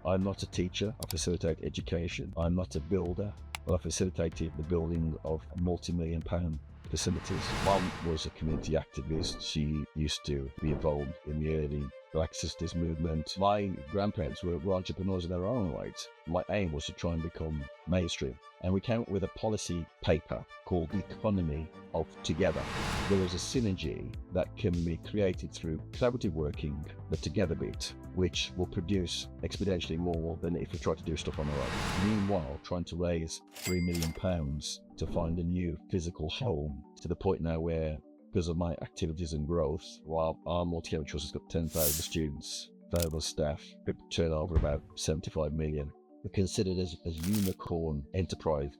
I'm not a teacher. I facilitate education. I'm not a builder, but I facilitated the building of multi-million-pound facilities. Mum was a community activist. She used to be involved in the early Black Sisters movement. My grandparents were entrepreneurs in their own right. My aim was to try and become mainstream. And we came up with a policy paper called Economy of Together. There is a synergy that can be created through collaborative working, the together bit, which will produce exponentially more than if we try to do stuff on our own. Meanwhile, trying to raise £3 million to find a new physical home, to the point now where, because of my activities and growth, while our multi-academy trust has got 10,000 students, valuable staff, turnover about 75 million. We're considered as unicorn enterprise.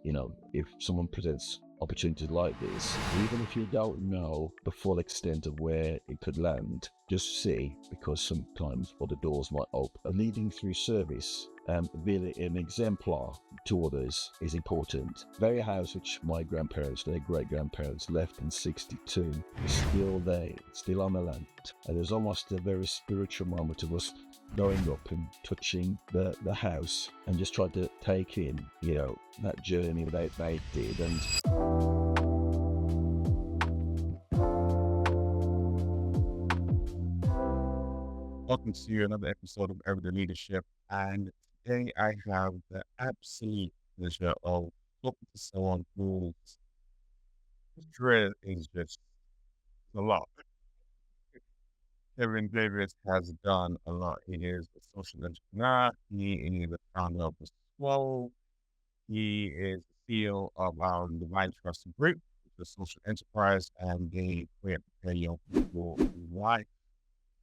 If someone presents opportunities like this, even if you don't know the full extent of where it could land, just see, because sometimes the doors might open. Leading through service, being an exemplar to others is important. The very house which my grandparents, their great-grandparents left in 62 is still there, still on the land. And there's almost a very spiritual moment of us going up and touching the house and just trying to take in, that journey that they did. And welcome to another episode of Everyday Leadership. And today I have the absolute pleasure of talking to someone whose career is just a lot. Kevin Davis has done a lot. He is a social entrepreneur. He is the founder of the Swell. He is the CEO of our Goldmine Trust group, the social enterprise, and they prepare young people life.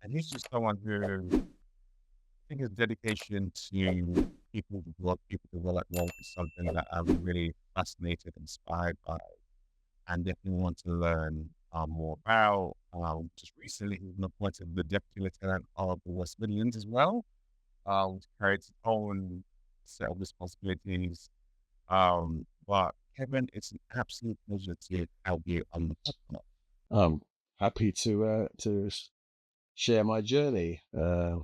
And he's just someone who I think his dedication to people development is something that I'm really fascinated, inspired by, and definitely want to learn more about. Just recently, he's been appointed the Deputy Lieutenant of the West Midlands as well, which carries its own set of responsibilities. But Kevin, it's an absolute pleasure to have you on the podcast. I'm happy to share my journey. I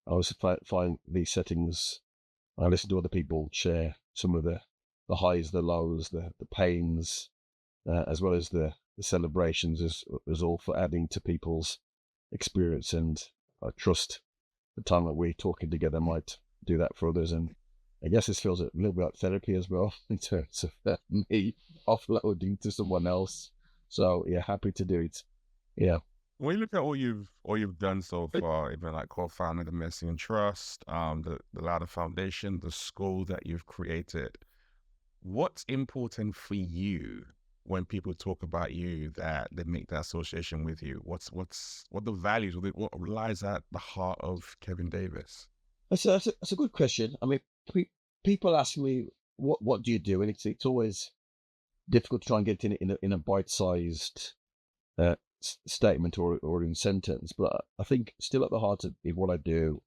always find these settings, I listen to other people share some of the highs, the lows, the pains, as well as the celebrations, as all for adding to people's experience. And I trust the time that we're talking together might do that for others. And I guess this feels a little bit like therapy as well, in terms of me offloading to someone else. So yeah, happy to do it. Yeah. When you look at all you've done so far, even like co-founding the Mercian Trust, the Ladder Foundation, the school that you've created, what's important for you when people talk about you, that they make that association with you? What the values, what lies at the heart of Kevin Davis? That's a good question. I mean, people ask me, what do you do? And it's always difficult to try and get it in a bite-sized statement or in sentence. But I think still at the heart of what I do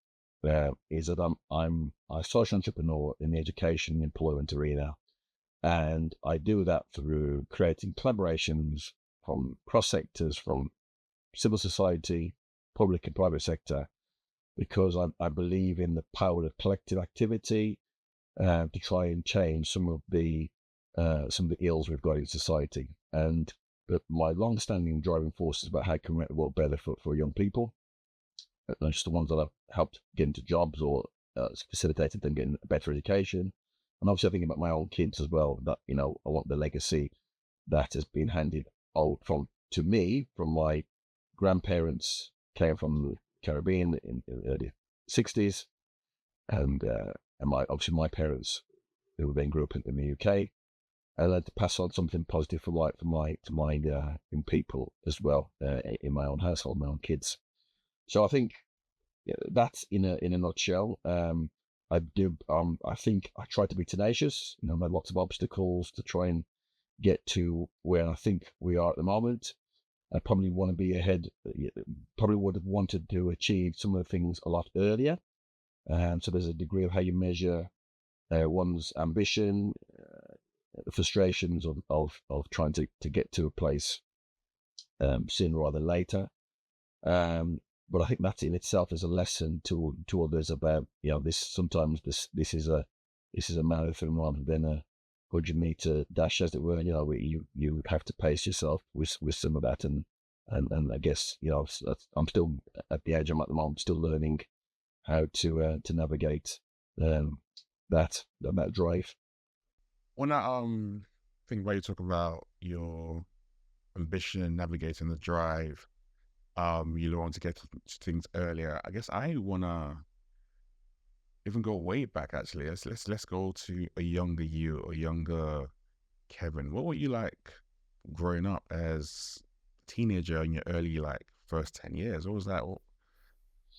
is that I'm a social entrepreneur in the education and employment arena. And I do that through creating collaborations from cross sectors, from civil society, public and private sector, because I believe in the power of collective activity to try and change some of the ills we've got in society. But my long-standing driving force is about how can we make the world better for young people, not just the ones that I've helped get into jobs or facilitated them getting a better education. And obviously I think about my own kids as well, that, I want the legacy that has been handed out to me from my grandparents, came from the Caribbean in the early 60s. And obviously my parents, who then grew up in the UK, and then to pass on something positive for my in people as well, in my own household, my own kids. So I think that's in a nutshell. I think I try to be tenacious. I had lots of obstacles to try and get to where I think we are at the moment. I probably want to be ahead. Probably would have wanted to achieve some of the things a lot earlier. So there's a degree of how you measure one's ambition, the frustrations of trying to get to a place sooner rather than later. but I think that in itself is a lesson to others about, this sometimes this is a marathon rather than a 100-meter dash, as it were. You have to pace yourself with some of that, and I guess I'm still at the age I'm at the moment, still learning how to navigate that drive. On that thing where you talk about your ambition and navigating the drive, you want to get to things earlier. I guess I wanna even go way back actually. Let's go to a younger you, a younger Kevin. What were you like growing up as a teenager in your early like first 10 years? What was that?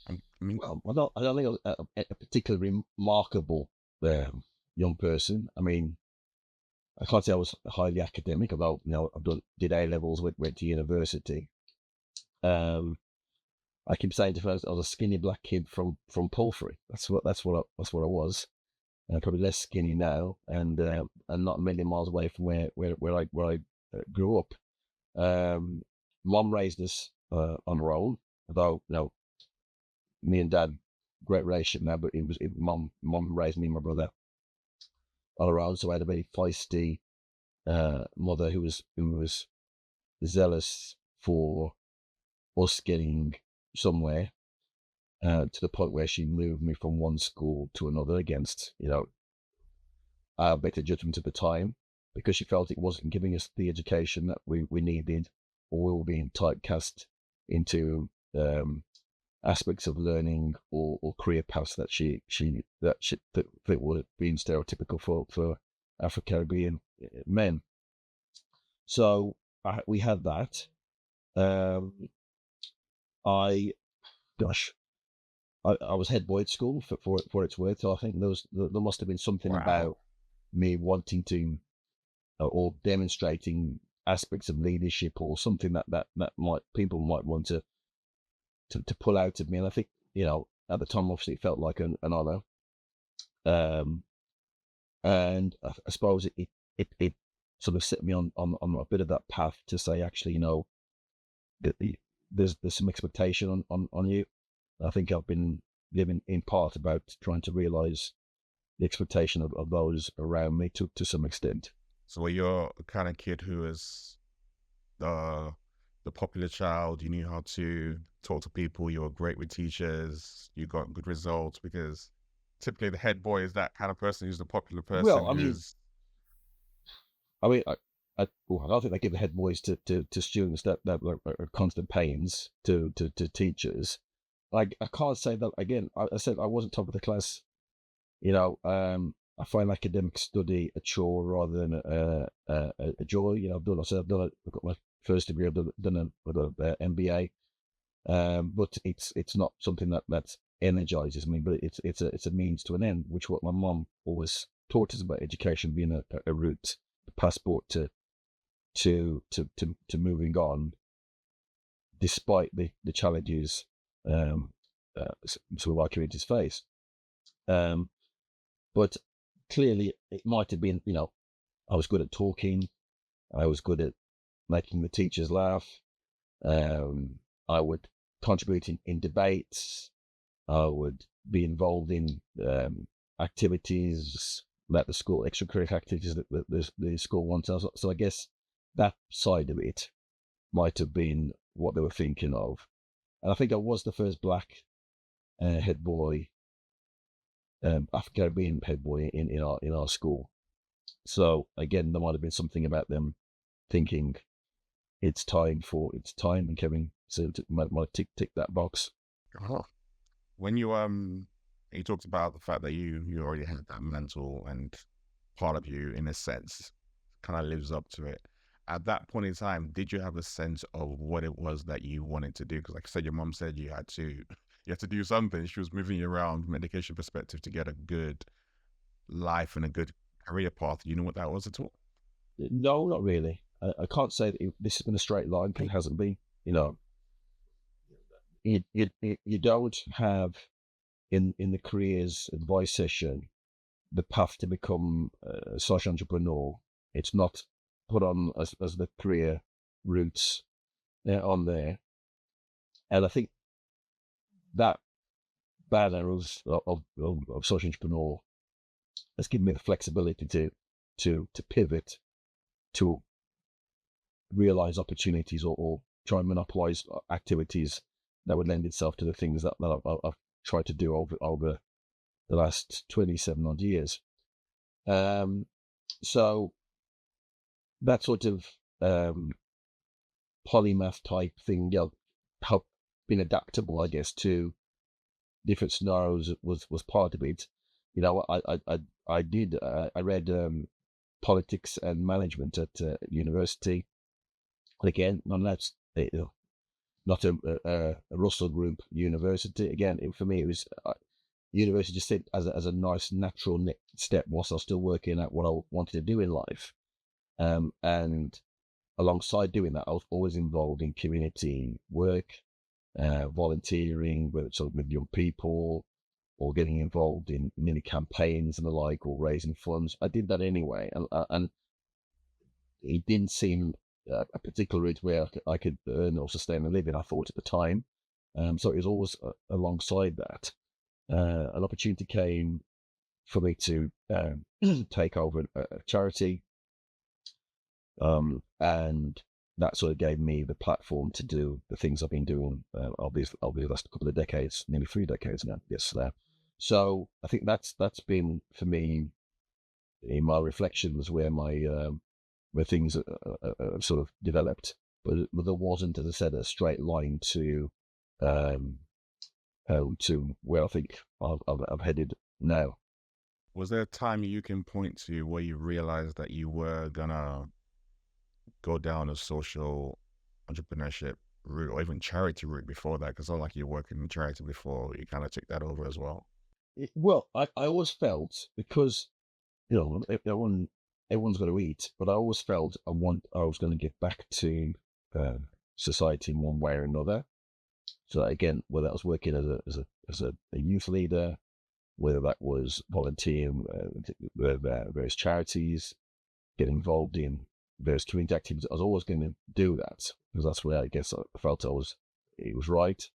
I mean, Well, I don't think I was a particularly remarkable young person. I mean, I can't say I was highly academic, although did A levels, went to university. I keep saying to folks, I was a skinny black kid from Palfrey. That's what I was. Probably less skinny now, and not a million miles away from where I grew up. Mom raised us on her own, although me and dad great relationship now, but mom raised me and my brother on her own. So I had a very feisty mother who was zealous for us getting somewhere, to the point where she moved me from one school to another against our better judgment at the time, because she felt it wasn't giving us the education that we needed, or we were being typecast into aspects of learning or career paths that that were being stereotypical for Afro-Caribbean men. So we had that. I was head boy at school for its worth. So I think there must have been something wow. about me wanting to or demonstrating aspects of leadership or something that people might want to pull out of me. And I think at the time obviously it felt like an honor, and I suppose it sort of set me on a bit of that path to say, actually, there's some expectation on you. I think I've been living in part about trying to realize the expectation of those around me to some extent. So you're a kind of kid who is the popular child. You knew how to talk to people. You were great with teachers. You got good results because typically the head boy is that kind of person who's the popular person Well, I mean, who's I mean, I don't think they give the head boys to students that are constant pains to teachers. I can't say that again. I said I wasn't top of the class. I find academic study a chore rather than a joy. I've got my first degree. I've done a MBA, but it's not something that energizes me. But it's a means to an end, which what my mom always taught us about education being a route, a passport to moving on, despite the challenges some of our communities face. But clearly, it might have been, I was good at talking. I was good at making the teachers laugh. I would contribute in debates. I would be involved in activities at the school, extracurricular activities that the school wants. So I guess that side of it might have been what they were thinking of. And I think I was the first black head boy, Afro-Caribbean head boy in our school. So again, there might have been something about them thinking it's time, and Kevin might tick that box. oh, when you talked about the fact that you already had that mantle and part of you in a sense kind of lives up to it. At that point in time, did you have a sense of what it was that you wanted to do? Because like I said, your mom said you had to do something. She was moving you around from an education perspective to get a good life and a good career path. Do you know what that was at all? No, not really. I can't say that this has been a straight line, because it hasn't been. You don't have in the careers advice session the path to become a social entrepreneur. It's not put on as the career routes on there. And I think that banner of social entrepreneur has given me the flexibility to pivot, to realize opportunities, or try and monopolize activities that would lend itself to the things that I've tried to do over the last 27 odd years. So that sort of polymath type thing, help being adaptable, I guess, to different scenarios was part of it. I read politics and management at university. Again, that's not a Russell Group university. Again, for me, it was university just sit as a nice natural next step whilst I was still working at what I wanted to do in life. And alongside doing that, I was always involved in community work, volunteering, whether it's with young people or getting involved in mini campaigns and the like, or raising funds. I did that anyway, and it didn't seem a particular route where I could earn or sustain a living, I thought at the time. So it was always alongside that. An opportunity came for me to take over a charity, and that sort of gave me the platform to do the things I've been doing over the last couple of decades, nearly 3 decades now. Yes, so I think that's been for me in my reflections where where things sort of developed, but there wasn't, as I said, a straight line to where I think I've headed now. Was there a time you can point to where you realized that you were gonna go down a social entrepreneurship route or even charity route before that? Because I like you working in charity before, you kind of took that over as well. Well, I always felt, because everyone's got to eat, but I always felt I was going to get back to uh, society in one way or another. So again, whether that was working as a youth leader, whether that was volunteering with various charities, get involved in various community activities, I was always going to do that because that's where I guess I felt it was right.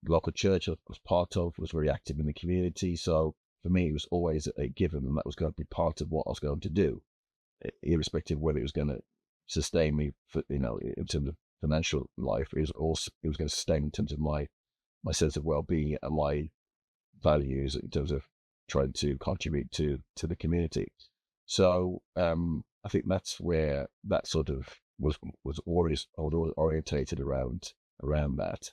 Local church I was part of was very active in the community, so for me it was always a given, and that was going to be part of what I was going to do, irrespective of whether it was going to sustain me for in terms of financial life. It was going to sustain in terms of my sense of well-being and my values in terms of trying to contribute to the community. So I think that's where that sort of was always orientated around that.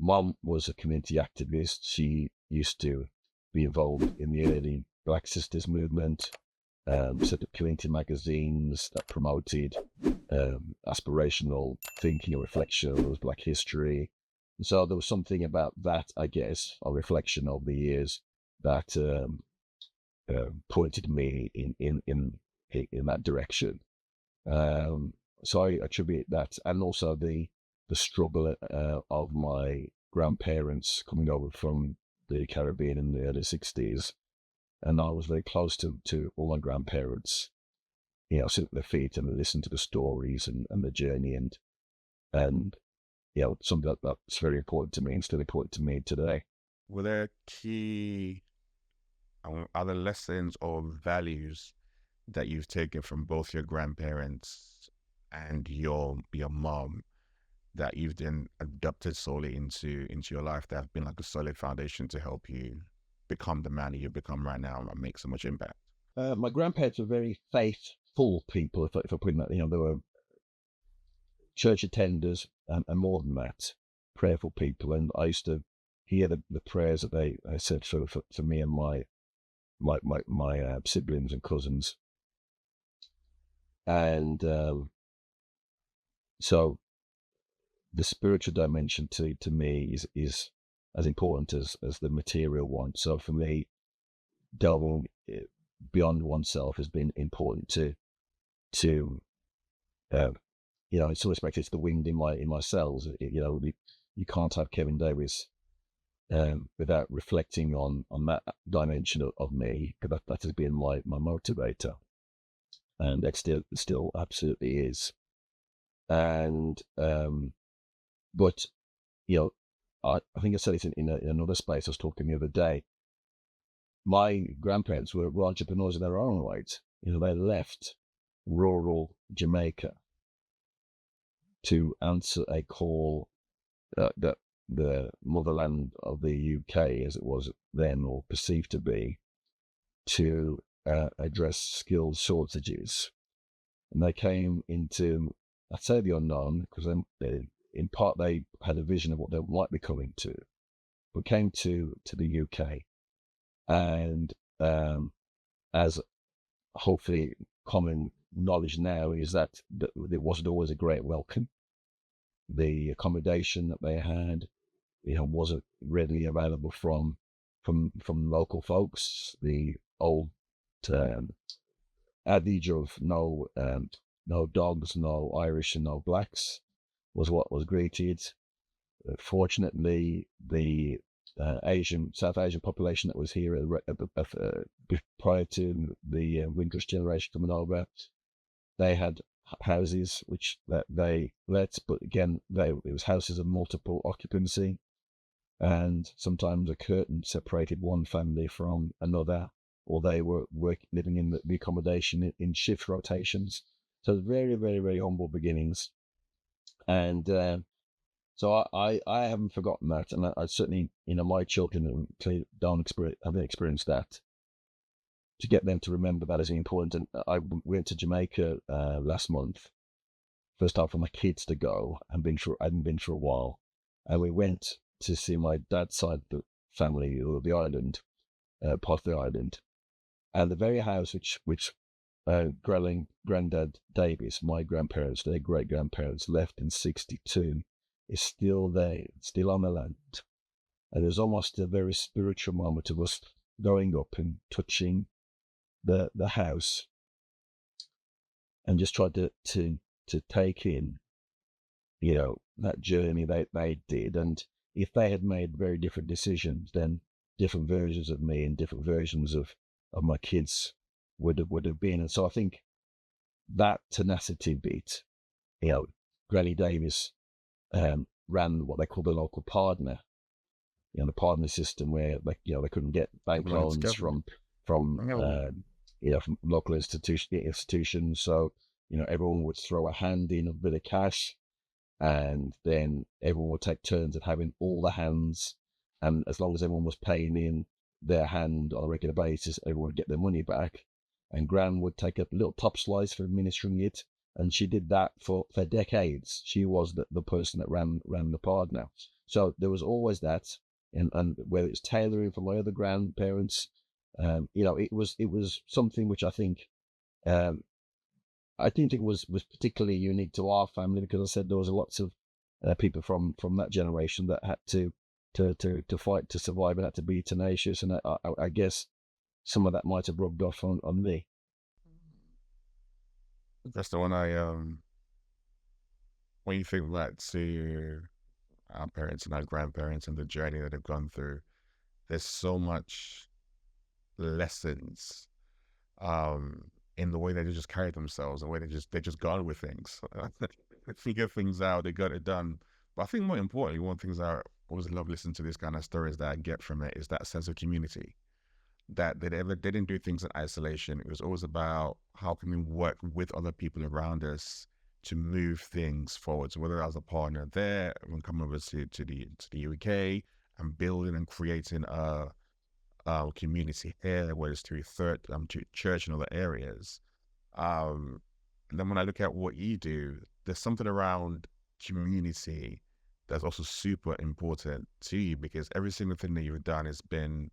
Mom was a community activist. She used to be involved in the early Black Sisters movement, set up community magazines that promoted aspirational thinking and reflection of Black history. And so there was something about that, I guess, a reflection of the years that pointed me in that direction. So I attribute that, and also the struggle of my grandparents coming over from the Caribbean in the early '60s, and I was very close to all my grandparents. Sit at their feet and listen to the stories and the journey, and something that's very important to me and still important to me today. Were there key other lessons or values that you've taken from both your grandparents and your mom that you've then adopted solely into your life that have been like a solid foundation to help you become the man that you've become right now and make so much impact? My grandparents were very faithful people, if I put it that. They were church attenders, and more than that, prayerful people. And I used to hear the prayers that they said for me and my siblings and cousins. And so the spiritual dimension to me is as important as the material one. So for me, delving beyond oneself has been important to in some respects, it's the wind in my cells. You can't have Kevin Davis without reflecting on that dimension of me, because that has been my motivator, and that still absolutely is. And but I think I said it in another space I was talking the other day. My grandparents were entrepreneurs in their own right. They left rural Jamaica to answer a call that the motherland of the UK, as it was then or perceived to be, to address skills shortages. And they came into, I'd say, the unknown, because in part they had a vision of what they might be coming to, but came to the UK. And as hopefully common knowledge now is that it wasn't always a great welcome. The accommodation that they had, wasn't readily available from local folks. The old adage of no dogs, no Irish, and no blacks was what was greeted. Fortunately, the South Asian population that was here prior to the Windrush generation coming over, they had houses which that they let, but again, it was houses of multiple occupancy, and sometimes a curtain separated one family from another, or they were living in the accommodation in shift rotations. So very, very, very humble beginnings, and so I haven't forgotten that, and I certainly, my children haven't experienced that. To get them to remember that is important. And I went to Jamaica last month, first time for my kids to go. I hadn't been for a while, and we went to see my dad's side of the family, or the island, part of the island, and the very house which Granddad Davis, my grandparents, their great grandparents, left in '62, is still there, still on the land. And there's almost a very spiritual moment of us going up and touching the house, and just tried to take in, that journey they did. And if they had made very different decisions, then different versions of me and different versions of my kids would have been. And so I think that tenacity bit, Granny Davis ran what they call the local partner, the partner system, where they couldn't get bank loans from from local institutions. So everyone would throw a hand in a bit of cash, and then everyone would take turns at having all the hands. And as long as everyone was paying in their hand on a regular basis, everyone would get their money back. And Gran would take a little top slice for administering it, and she did that for decades. She was the person that ran the partner. So there was always that, and whether it's tailoring for my other grandparents, it was something which I think I didn't think was particularly unique to our family, because I said there was lots of people from that generation that had to fight to survive and had to be tenacious, and I guess some of that might have rubbed off on me. That's the one when you think back to our parents and our grandparents and the journey that they've gone through, there's so much lessons in the way they just carry themselves, the way they just got on with things. They figure things out, they got it done. But I think more importantly, one of the things I always love listening to these kind of stories that I get from it is that sense of community. That they didn't do things in isolation. It was always about how can we work with other people around us to move things forward. So whether that was a partner there, when coming over to the UK and building and creating a community here, whether it's through to church and other areas. And then when I look at what you do, there's something around community that's also super important to you, because every single thing that you've done has been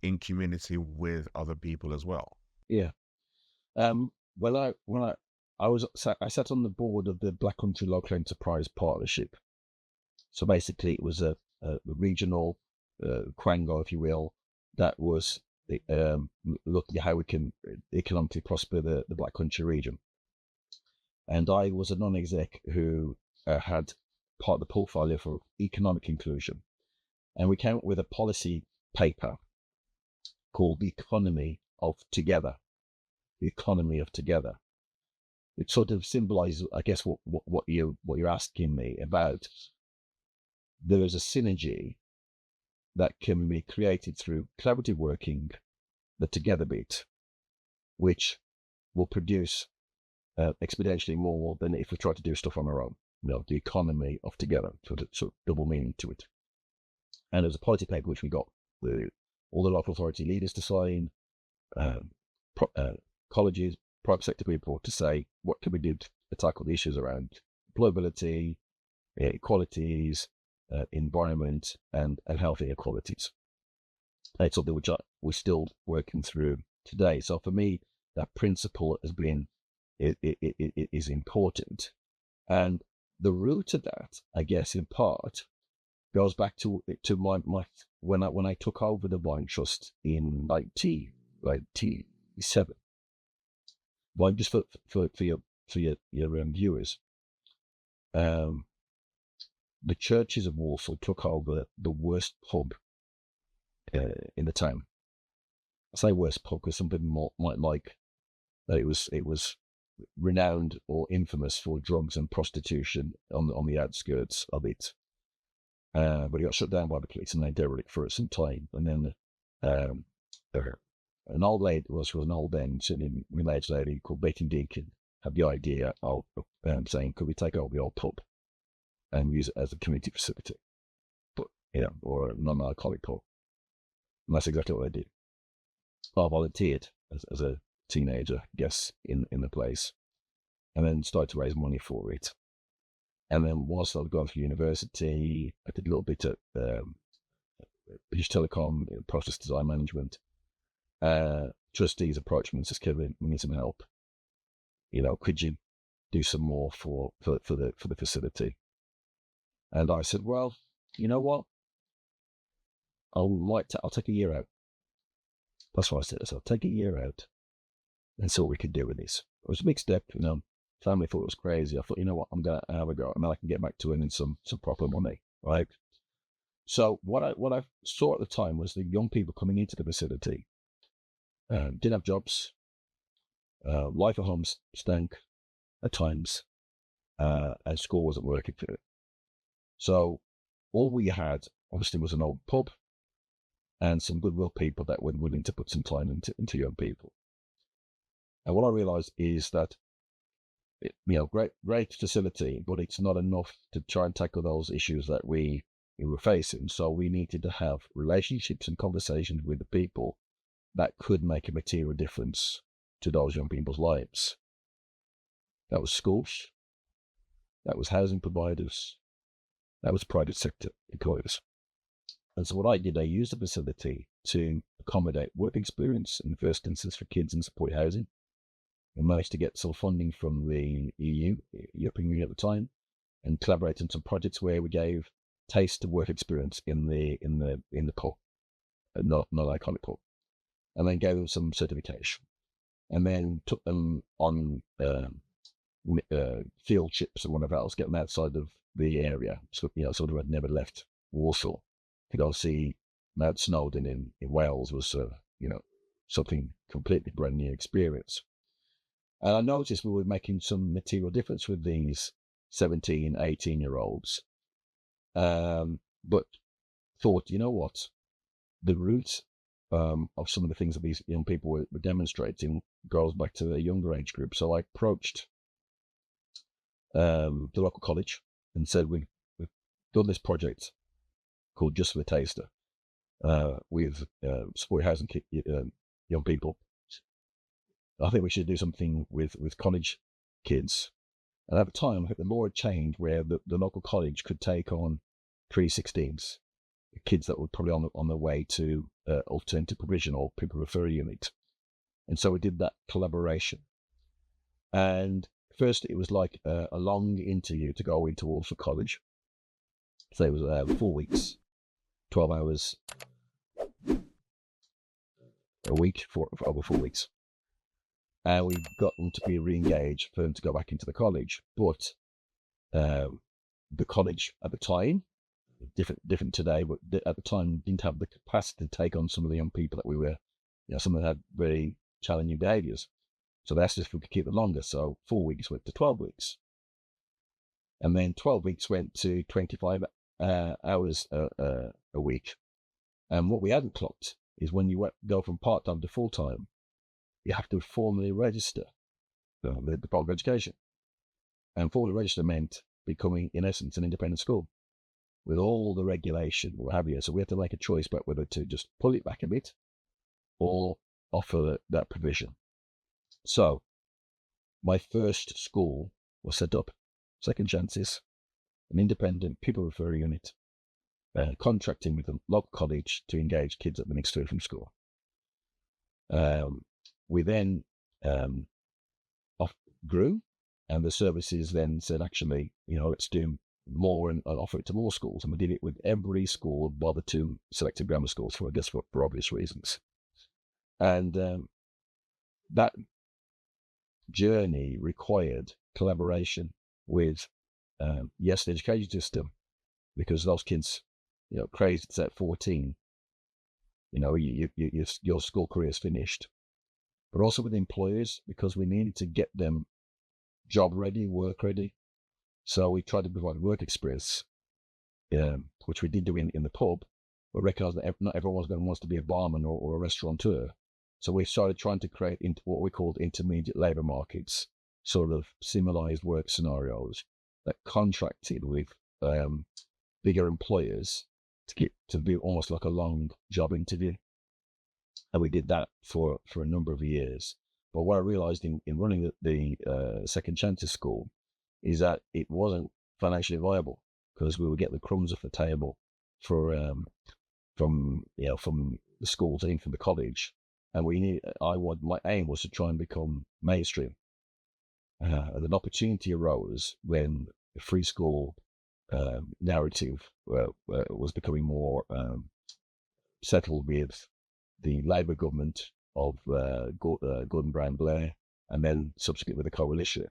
in community with other people as well. Yeah. When I sat on the board of the Black Country Local Enterprise Partnership. So basically, it was a regional quango, if you will, that was looking at how we can economically prosper the Black Country region. And I was a non-exec who had part of the portfolio for economic inclusion, and we came up with a policy paper called the Economy of Together. The Economy of Together. It sort of symbolizes, I guess, what you're asking me about. there is a synergy that can be created through collaborative working, the together bit, which will produce exponentially more than if we try to do stuff on our own. The economy of together, sort of double meaning to it. And there's a policy paper which we got all the local authority leaders to sign, colleges, private sector people to say, what can we do to tackle the issues around employability, equalities, environment, and health inequalities. And it's something which we're still working through today. So for me, that principle has been, it is important. And the root of that, I guess, in part, goes back to my when I took over the Wine Trust in 1997. Well, just for your viewers, the churches of Walsall took over the worst pub in the town. I say worst pub because some people might like that it was renowned or infamous for drugs and prostitution on the outskirts of it. But it got shut down by the police and they derelict for some time. And then an old lady, was an old then, sitting middle-aged lady called Betty Deacon, had the idea of saying, could we take over the old pub and use it as a community facility, but or a non-alcoholic pub? And that's exactly what I did. I volunteered as a teenager, I guess, in the place, and then started to raise money for it. And then whilst I was going through university, I did a little bit at British Telecom, process design management. Trustees approached me and said, Kevin, we need some help. Could you do some more for the facility? And I said, well, you know what? I'll take a year out. That's what I said. I'll take a year out and see what we could do with this. It was a big step, Family thought it was crazy. I thought, you know what, I'm going to have a go, and then I can get back to earning some proper money, right? So what I saw at the time was the young people coming into the facility didn't have jobs. Life at home stank at times, and school wasn't working for it. So all we had, obviously, was an old pub and some goodwill people that were willing to put some time into young people. And what I realized is that great facility, but it's not enough to try and tackle those issues that we were facing. So we needed to have relationships and conversations with the people that could make a material difference to those young people's lives. That was schools, that was housing providers, that was private sector employers. And so what I did, I used the facility to accommodate work experience in the first instance for kids in support housing. We managed to get some funding from the European Union at the time, and collaborated on some projects where we gave taste of work experience in the pub, not alcoholic pub, and then gave them some certification, and then took them on field trips and whatever else, get them outside of the area. So sort of had never left Walsall to go see Mount Snowdon in Wales was something completely brand new experience. And I noticed we were making some material difference with these 17, 18-year-olds. But thought, you know what? The root of some of the things that these young people were demonstrating goes back to a younger age group. So I approached the local college and said, we've done this project called Just for the Taster with support housing young people. I think we should do something with college kids. And at the time, I think the law had changed where the local college could take on pre-16s, kids that were probably on their way to alternative provision or people referral unit. And so we did that collaboration. And first, it was like a long interview to go into Walsall College. So it was 4 weeks, 12 hours a week for over 4 weeks. And we got them to be re-engaged for them to go back into the college. But the college at the time, different today, but at the time didn't have the capacity to take on some of the young people that we were, some of them had very challenging behaviours. So they asked us if we could keep it longer. So 4 weeks went to 12 weeks. And then 12 weeks went to 25 hours a week. And what we hadn't clocked is when you go from part-time to full-time, you have to formally register the Department of Education. And formally register meant becoming, in essence, an independent school with all the regulation, what have you. So we had to make a choice about whether to just pull it back a bit or offer that provision. So my first school was set up, Second Chances, an independent pupil referral unit, contracting with a local college to engage kids at the next third from school. We then grew, and the services then said, actually, let's do more and offer it to more schools. And we did it with every school bar the 2 selected grammar schools, for obvious reasons. And that journey required collaboration with, the education system, because those kids, crazy at 14, your school career is finished, but also with employers, because we needed to get them job ready, work ready. So we tried to provide work experience, which we did do in the pub, but recognized that not everyone wants to be a barman or a restaurateur. So we started trying to create what we called intermediate labour markets, sort of similised work scenarios that contracted with bigger employers to be almost like a long job interview. And we did that for a number of years. But what I realised in running the Second Chances School is that it wasn't financially viable, because we would get the crumbs off the table from the schools and from the college, and my aim was to try and become mainstream. And an opportunity arose when the free school narrative was becoming more settled with the Labour government of Gordon Brown Blair, and then subsequently with the coalition.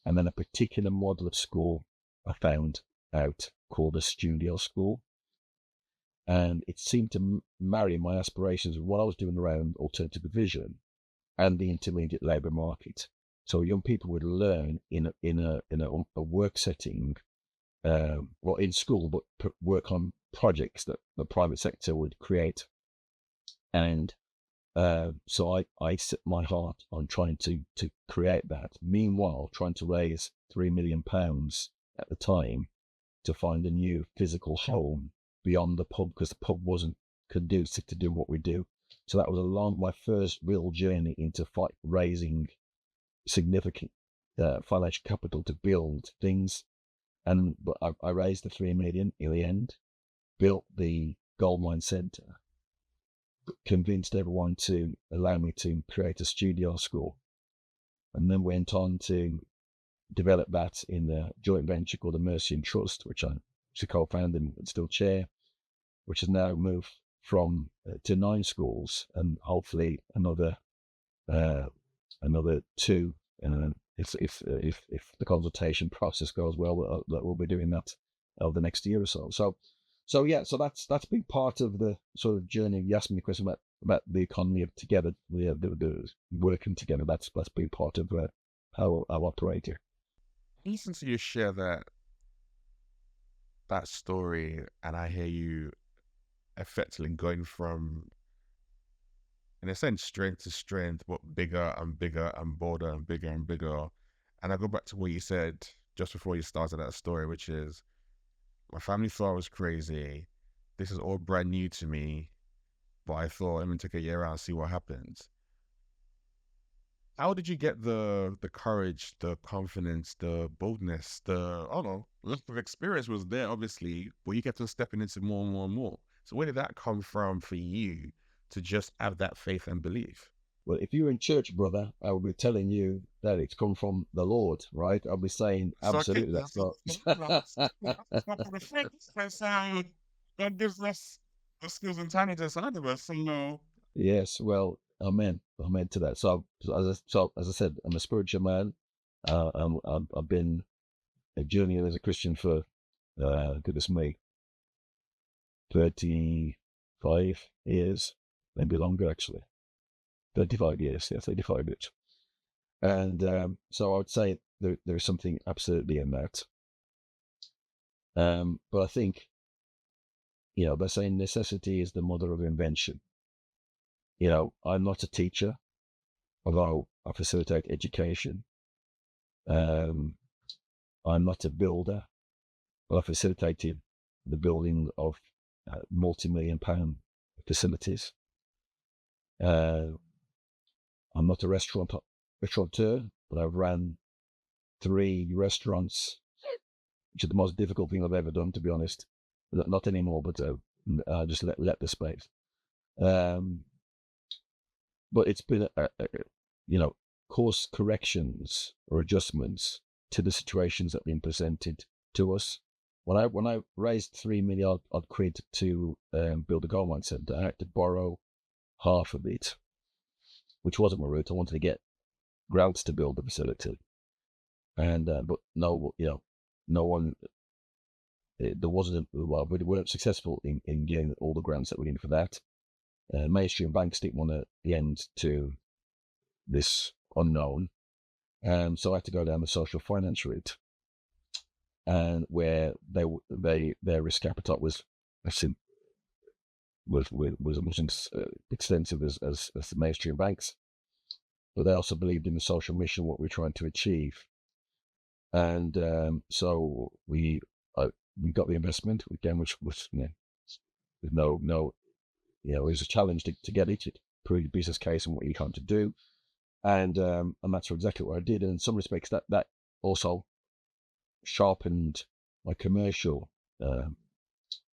And then a particular model of school I found out called a studio school. And it seemed to marry my aspirations of what I was doing around alternative provision and the intermediate labour market. So young people would learn in a work setting, in school, but work on projects that the private sector would create. And so I set my heart on trying to create that. Meanwhile, trying to raise £3 million at the time to find a new physical home beyond the pub, because the pub wasn't conducive to do what we do. So that was my first real journey into raising significant financial capital to build things. But I raised the 3 million in the end, built the Goldmine Centre, convinced everyone to allow me to create a studio school, and then went on to develop that in the joint venture called the Mercian Trust, which I co-founded and still chair, which has now moved to 9 schools, and hopefully another 2. And if the consultation process goes well, that we'll be doing that over the next year or so. So that's been part of the sort of journey. You asked me a question about the economy of together, the working together. That's been part of how I operate here. Listen to you share that story, and I hear you effectively going from, in a sense, strength to strength, but bigger and bigger and bolder and bigger and bigger. And I go back to what you said just before you started that story, which is, my family thought I was crazy. This is all brand new to me, but I thought, let me take a year out and see what happens. How did you get the courage, the confidence, the boldness, lack of experience was there, obviously, but you kept on stepping into more and more and more. So where did that come from for you to just have that faith and belief? Well, if you're in church, brother, I will be telling you that it's come from the Lord, right? I'll be saying absolutely that's not. God gives us the skills and talent inside of us, so Yes, well, amen to that. So as I said, I'm a spiritual man. I've been journeying as a Christian for goodness me, 35 years, maybe longer actually. 35 years, yeah, 35 years. And so I would say there's something absolutely in that. But I think They're saying necessity is the mother of invention. I'm not a teacher, although I facilitate education. Um, I'm not a builder, but I facilitated the building of multi-million-pound facilities. I'm not a restaurateur, but I've ran 3 restaurants, which is the most difficult thing I've ever done, to be honest. Not anymore, but just let the space. But it's been course corrections or adjustments to the situations that have been presented to us. When I raised 3 million odd quid to build the Goldmine Centre, I had to borrow half of it, which wasn't my route. I wanted to get grants to build the facility, and but no, no one. There wasn't. Well, we weren't successful in getting all the grants that we needed for that. Mainstream banks didn't want to lend to this unknown, so I had to go down the social finance route, and where their risk appetite was extensive as the mainstream banks, but they also believed in the social mission, what we're trying to achieve, and so we got the investment again, which was with no it was a challenge to get it, prove the business case and what you're trying to do, and that's exactly what I did. And in some respects, that also sharpened my commercial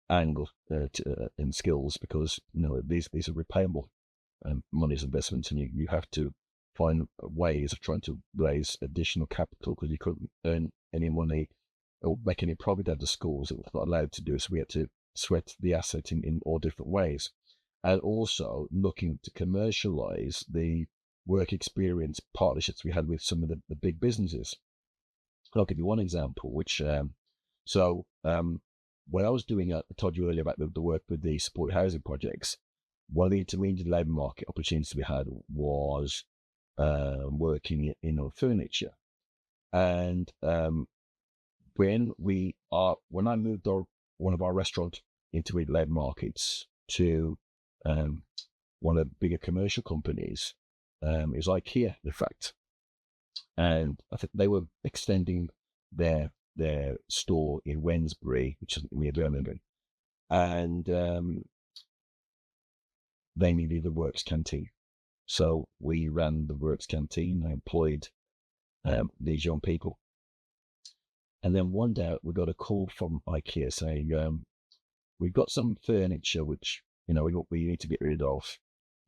angle and skills, because these are repayable monies, investments, and you have to find ways of trying to raise additional capital, because you couldn't earn any money or make any profit out of the schools. It was not allowed to do, so we had to sweat the asset in all different ways, and also looking to commercialize the work experience partnerships we had with some of the big businesses. I'll give you one example, which when I was doing, I told you earlier about the work with the support housing projects, one of the intermediate labour market opportunities we had was working in furniture. And when I moved one of our restaurant intermediate labour markets to one of the bigger commercial companies, it was IKEA, in fact. And I think they were extending their store in Wednesbury, which is near Birmingham, and they needed the works canteen. So we ran the works canteen. I employed these young people, and then one day we got a call from IKEA saying, we've got some furniture which we need to get rid of.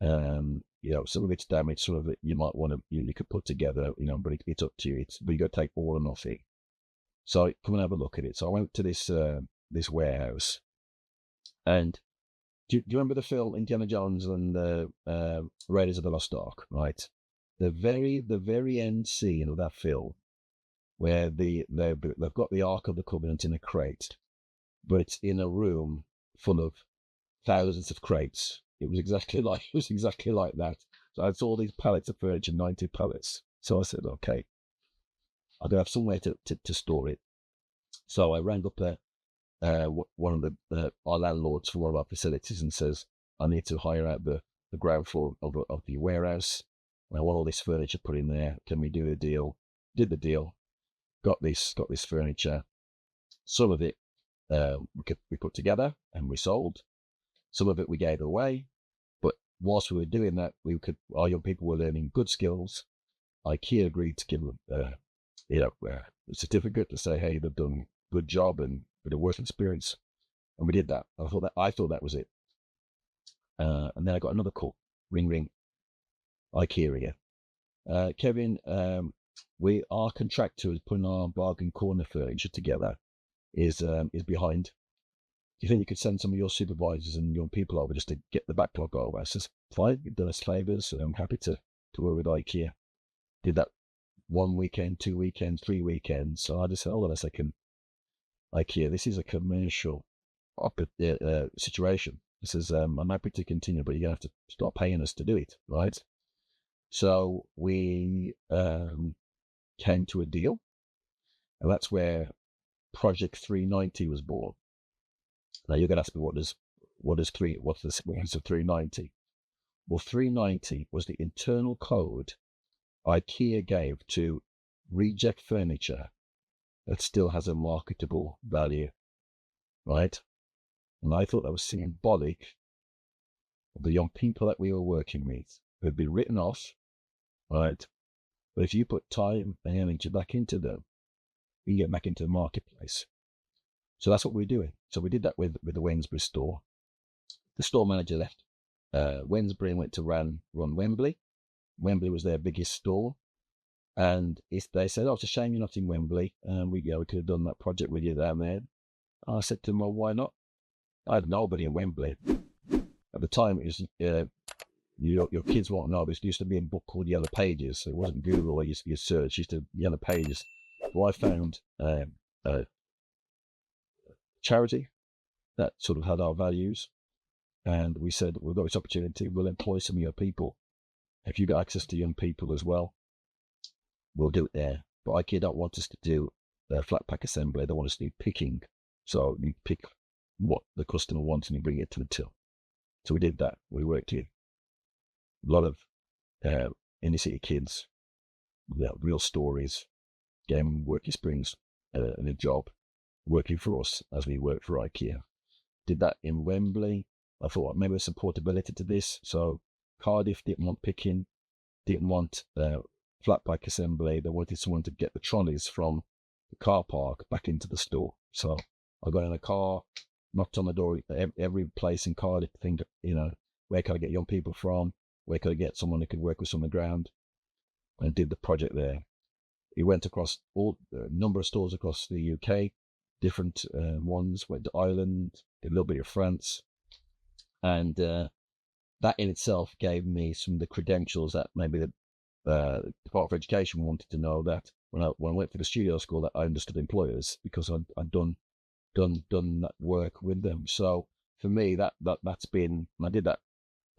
Some of it's damaged, some of it you might want to you could put together, but it's up to you. But you got to take all or nothing. So come and have a look at it. So I went to this warehouse, and do you remember the film Indiana Jones and the Raiders of the Lost Ark? Right, the very end scene of that film, where they've got the Ark of the Covenant in a crate, but it's in a room full of thousands of crates. It was exactly like that. So I saw these pallets of furniture, 90 pallets. So I said, okay, I'm gonna have somewhere to store it. So I rang up one of our landlords for one of our facilities and says, I need to hire out the ground floor of the warehouse. I want all this furniture put in there. Can we do a deal? Did the deal. Got this furniture. Some of it we put together and we sold. Some of it we gave away. But whilst we were doing that, our young people were learning good skills. IKEA agreed to give them a certificate to say, hey, they've done a good job and a bit of work experience. And we did that. I thought that was it. And then I got another call. Ring. IKEA again. Kevin, our contractor is putting our bargain corner furniture together is behind. Do you think you could send some of your supervisors and young people over just to get the backlog over? I says, fine, you've done us favours, so I'm happy to work with IKEA. Did that 1 weekend, 2 weekends, 3 weekends. So I just said, hold on a second, IKEA, this is a commercial situation. This is, I'm happy to continue, but you're going to have to start paying us to do it, right? So we came to a deal, and that's where Project 390 was born. Now you're going to ask me what's the significance of 390? Well, 390 was the internal code IKEA gave to reject furniture that still has a marketable value, right? And I thought that was symbolic of the young people that we were working with who had been written off, right? But if you put time and energy back into them, you can get back into the marketplace. So that's what we're doing. So we did that with the Wednesbury store. The store manager left Wednesbury and went to run Wembley. Wembley was their biggest store. And they said, oh, it's a shame you're not in Wembley. We could have done that project with you down there. I said to them, well, why not? I had nobody in Wembley. At the time, it was your kids won't know, but it used to be a book called Yellow Pages. So it wasn't Google where you search, it used to Yellow Pages. So I found a charity that sort of had our values. And we said, we've got this opportunity, we'll employ some of your people. If you've got access to young people as well, we'll do it there. But IKEA don't want us to do flat pack assembly. They want us to do picking. So you pick what the customer wants and you bring it to the till. So we did that. We worked here. A lot of inner city kids, real stories, gave them work experience and a job working for us as we worked for IKEA. Did that in Wembley. I thought maybe there's some portability to this. So Cardiff didn't want picking, didn't want flat pack assembly. They wanted someone to get the trolleys from the car park back into the store. So I got in a car, knocked on the door, every place in Cardiff, think, where can I get young people from? Where could I get someone who could work with us on the ground? And did the project there. He went across a number of stores across the UK, different ones, went to Ireland, did a little bit of France. And that in itself gave me some of the credentials that maybe the Department of Education wanted to know, that when I went for the studio school, that I understood employers because I'd done that work with them. So for me, that's been, I did that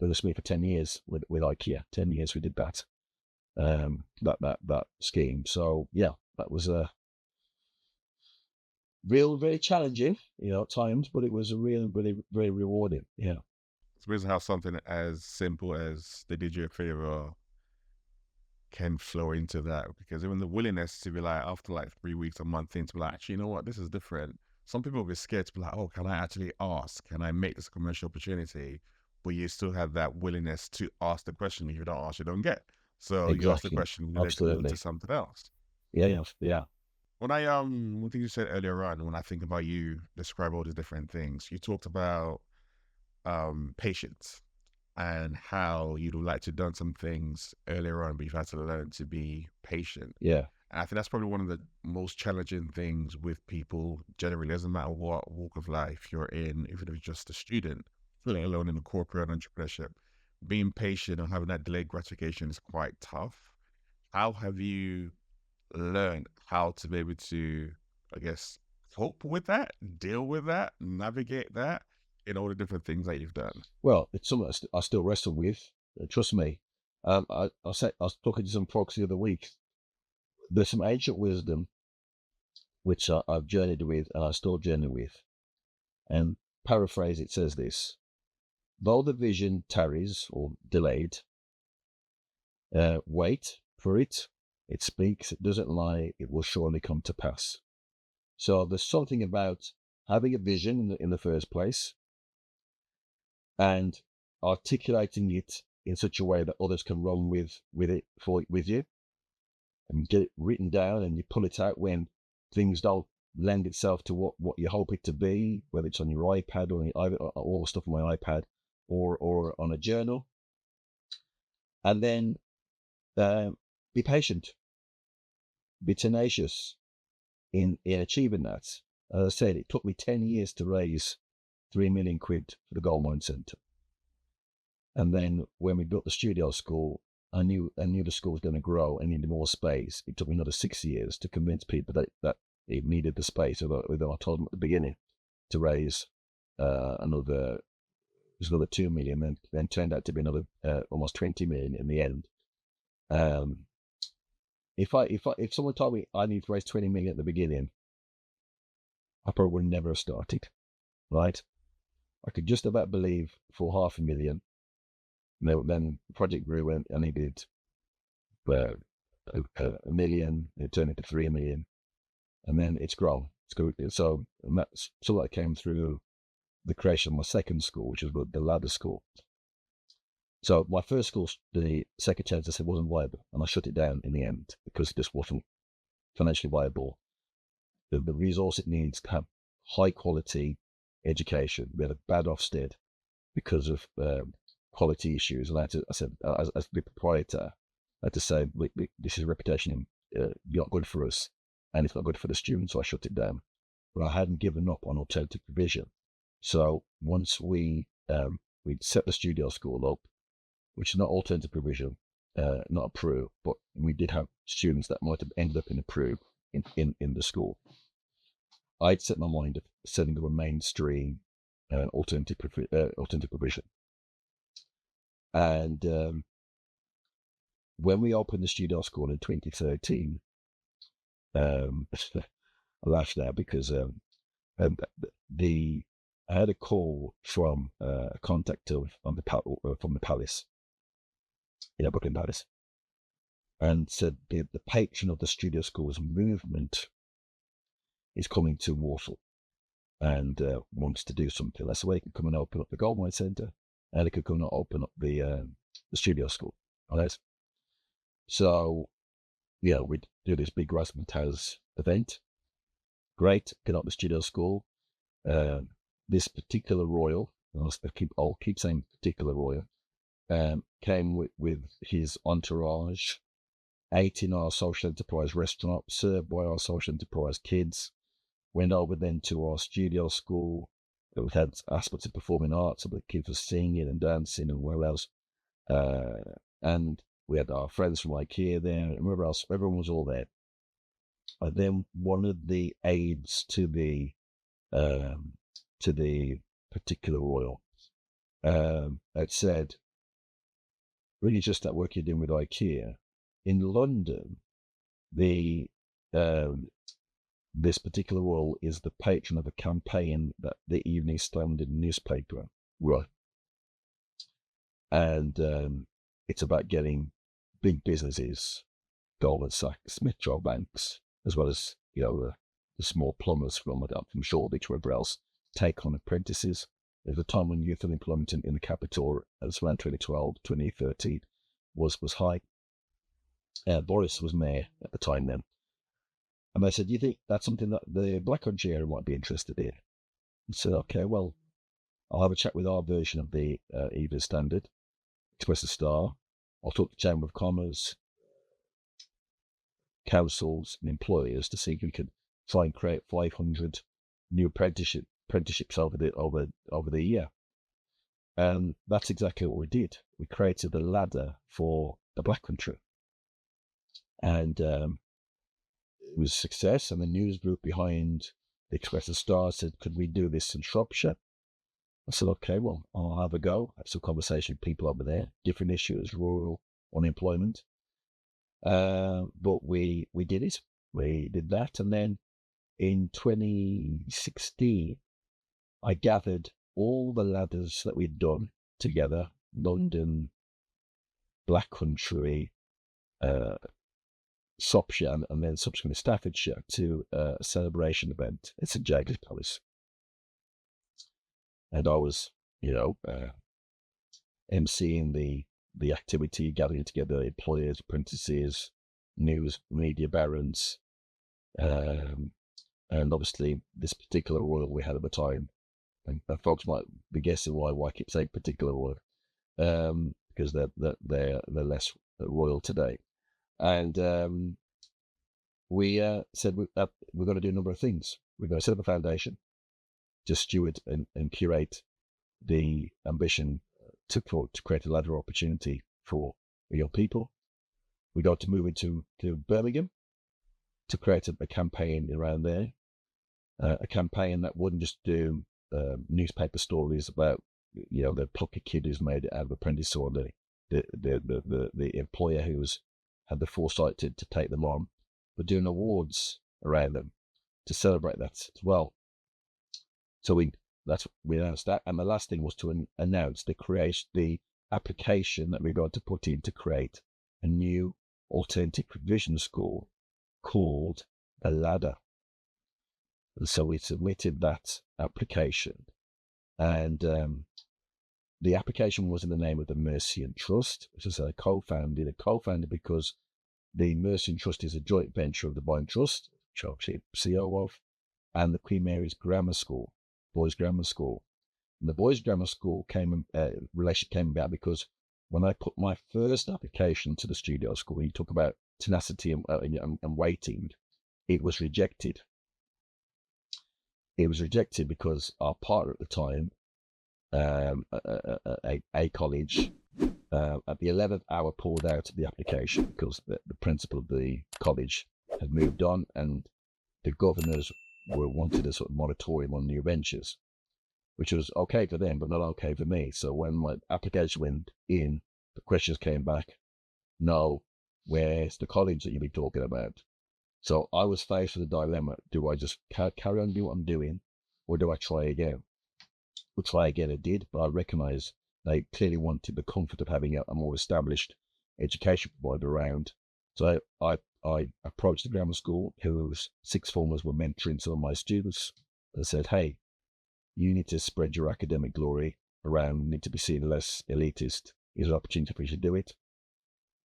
with me for 10 years with IKEA. 10 years we did that scheme. So yeah, that was very challenging, at times, but it was a really very rewarding. Yeah. It's amazing how something as simple as they did you a favor can flow into that, because even the willingness to be like, after like 3 weeks, a month in, to be like, actually, you know what, this is different. Some people will be scared to be like, oh, can I actually ask? Can I make this a commercial opportunity? But you still have that willingness to ask the question. If you don't ask, you don't get. So you ask the Exactly. question, you let go to something else. Yeah. When one thing you said earlier on, when I think about you describe all these different things, you talked about patience and how you'd like to done some things earlier on, but you've had to learn to be patient. Yeah. And I think that's probably one of the most challenging things with people generally. It doesn't matter what walk of life you're in, even if it's just a student, let alone in the corporate entrepreneurship. Being patient and having that delayed gratification is quite tough. How have you learned how to be able to, I guess, cope with that, deal with that, navigate that in all the different things that you've done? Well, it's something I still wrestle with. Trust me. I was talking to some folks the other week. There's some ancient wisdom which I've journeyed with and I still journey with. And paraphrase, it says this: though the vision tarries or delayed, wait for it. It speaks, it doesn't lie, it will surely come to pass. So there's something about having a vision in the first place and articulating it in such a way that others can run with you and get it written down, and you pull it out when things don't lend itself to what you hope it to be, whether it's on your iPad or all the stuff on my iPad or on a journal. And then be patient, be tenacious in achieving that. As I said, it took me 10 years to raise 3 million quid for the Goldmine Centre. And then when we built the studio school, I knew the school was going to grow and needed more space. It took me another 6 years to convince people that it needed the space, although I told them at the beginning to raise another 2 million, then turned out to be another almost 20 million in the end. If someone told me I need to raise 20 million at the beginning, I probably would never have started, right? I could just about believe for 500,000. Then the project grew and he did uh, a million, it turned into 3 million, and then it's grown. It's good. So that came through the creation of my second school, which is the ladder school. So my first school, the second chance, I said wasn't viable, and I shut it down in the end because it just wasn't financially viable. The resource it needs to have high quality education. We had a bad Ofsted because of quality issues, and I said, as the proprietor, I had to say, this is a reputation not good for us, and it's not good for the students, so I shut it down. But I hadn't given up on alternative provision. So once we'd set the studio school up, which is not alternative provision, not approved, but we did have students that might have ended up in approved in the school. I'd set my mind of setting up a mainstream alternative provision. And when we opened the studio school in 2013, I laughed now because I had a call from a contact from the Palace, Brooklyn Palace, and said the patron of the studio schools movement is coming to Warsaw and wants to do something. That's the way he could come and open up the Goldmine Centre, and he could come and open up the studio school. Right? So, we'd do this big Razzmatazz event. Great, get up the studio school. This particular royal, I'll keep saying particular royal, came with his entourage, ate in our social enterprise restaurant, served by our social enterprise kids, went over then to our studio school. We had aspects of performing arts, so the kids were singing and dancing and where else. And we had our friends from IKEA there, and wherever else, everyone was all there. And then one of the aides to the particular royal had said, really just that work you're doing with IKEA. In London, this particular royal is the patron of a campaign that the Evening Standard newspaper run. And it's about getting big businesses, Goldman Sachs, Metro banks, as well as, the small plumbers from Shoreditch, wherever else, take on apprentices. There's a time when youth unemployment in the capital, as around 2012, 2013, was high. Boris was mayor at the time then. And I said, do you think that's something that the Black Country area might be interested in? I said, okay, well, I'll have a chat with our version of the Evening Standard, Express the Star. I'll talk to Chamber of Commerce, councils and employers to see if we could try and create 500 new apprenticeships over the year. And that's exactly what we did. We created a ladder for the Black Country. And it was a success, and the news group behind the Express and Star said, could we do this in Shropshire? I said, okay, well, I'll have a go. Have some conversation with people over there, different issues, rural unemployment. But we did it. We did that. And then in 2016, I gathered all the ladders that we'd done together, London, Black Country, Shropshire, and then subsequently Staffordshire, to a celebration event at St James's Palace. And I was, emceeing the activity, gathering together employers, apprentices, news, media barons, and obviously this particular royal we had at the time. And folks might be guessing why I keep saying particular royal, because they're less royal today. And we said we're going to do a number of things. We're going to set up a foundation to steward and curate the ambition to create a ladder opportunity for young people. We're going to move into Birmingham to create a campaign around there, a campaign that wouldn't just do newspaper stories about the plucky kid who's made it out of apprentice, or the employer who's had the foresight to take them on, but doing awards around them to celebrate that as well. So that's we announced that, and the last thing was to announce the application that we're going to put in to create a new alternative provision school called the Ladder. And so we submitted that application, and the application was in the name of the Mercian Trust, which is co-founded because the Mercian Trust is a joint venture of the Goldmine Trust, which I'm actually CEO of, and the Queen Mary's Grammar School, Boys Grammar School. And the Boys Grammar School relation came about because when I put my first application to the studio school, you talk about tenacity and waiting, it was rejected. It was rejected because our partner at the time, a college, at the 11th hour pulled out of the application because the principal of the college had moved on, and the governors wanted a sort of moratorium on new ventures, which was okay for them, but not okay for me. So when my application went in, the questions came back, no, where's the college that you've been talking about? So I was faced with a dilemma. Do I just carry on doing what I'm doing, or do I try again? Well, try again I did, but I recognise they clearly wanted the comfort of having a more established education provider around. So I approached the grammar school, whose sixth formers were mentoring some of my students, and said, hey, you need to spread your academic glory around, you need to be seen less elitist. Here's an opportunity for you to do it.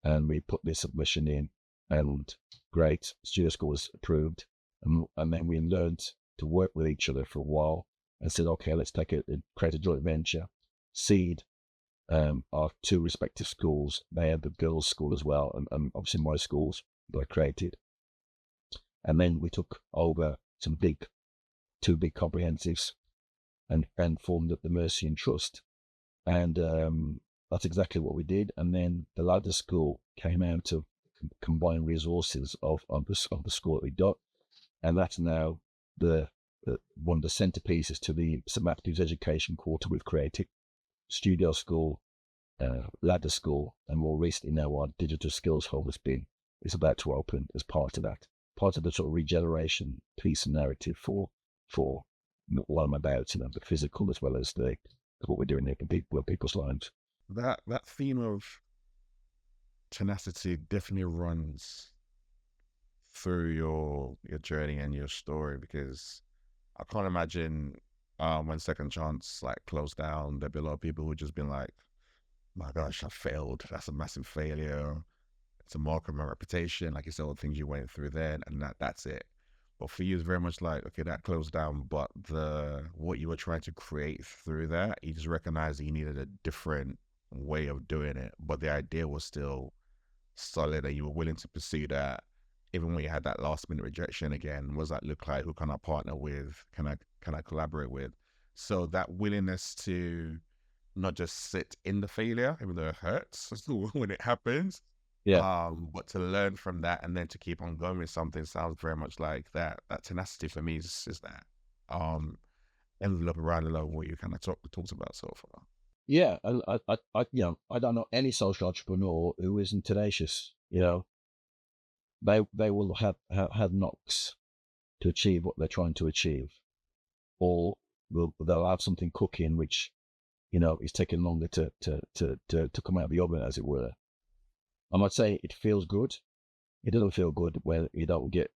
And we put this submission in, and great, studio school was approved. And then we learned to work with each other for a while and said, okay, let's create a joint venture, seed our two respective schools. They had the girls' school as well, and obviously my schools that I created. And then we took over two big comprehensives and formed up the Mercian Trust. And that's exactly what we did. And then the Ladder School came out of combined resources of the school that we got. And that's now one of the centerpieces to the St. Matthew's Education Quarter we've created. Studio School, Ladder School, and more recently now our Digital Skills Hub is about to open as part of that. Part of the sort of regeneration piece and narrative for what I'm about, the physical as well as what we're doing here for people's lives. That theme of tenacity definitely runs through your journey and your story, because I can't imagine when Second Chance closed down, there'd be a lot of people who just been like, my gosh, I failed. That's a massive failure. It's a mark of my reputation. Like you said, all the things you went through then, and that's it. But for you, it's very much like, okay, that closed down, but what you were trying to create through that, you just recognized that you needed a different way of doing it. But the idea was still solid, and you were willing to pursue that, even when you had that last minute rejection again. Was that look like? Who can I partner with? Can I collaborate with? So that willingness to not just sit in the failure, even though it hurts when it happens, Yeah. but to learn from that and then to keep on going with something sounds very much like that. That tenacity for me is that envelope around a lot of what you kind of talked about so far. Yeah, I don't know any social entrepreneur who isn't tenacious. They will have had knocks to achieve what they're trying to achieve, or they'll have something cooking which is taking longer to come out of the oven, as it were. I might say it feels good. It doesn't feel good when you don't get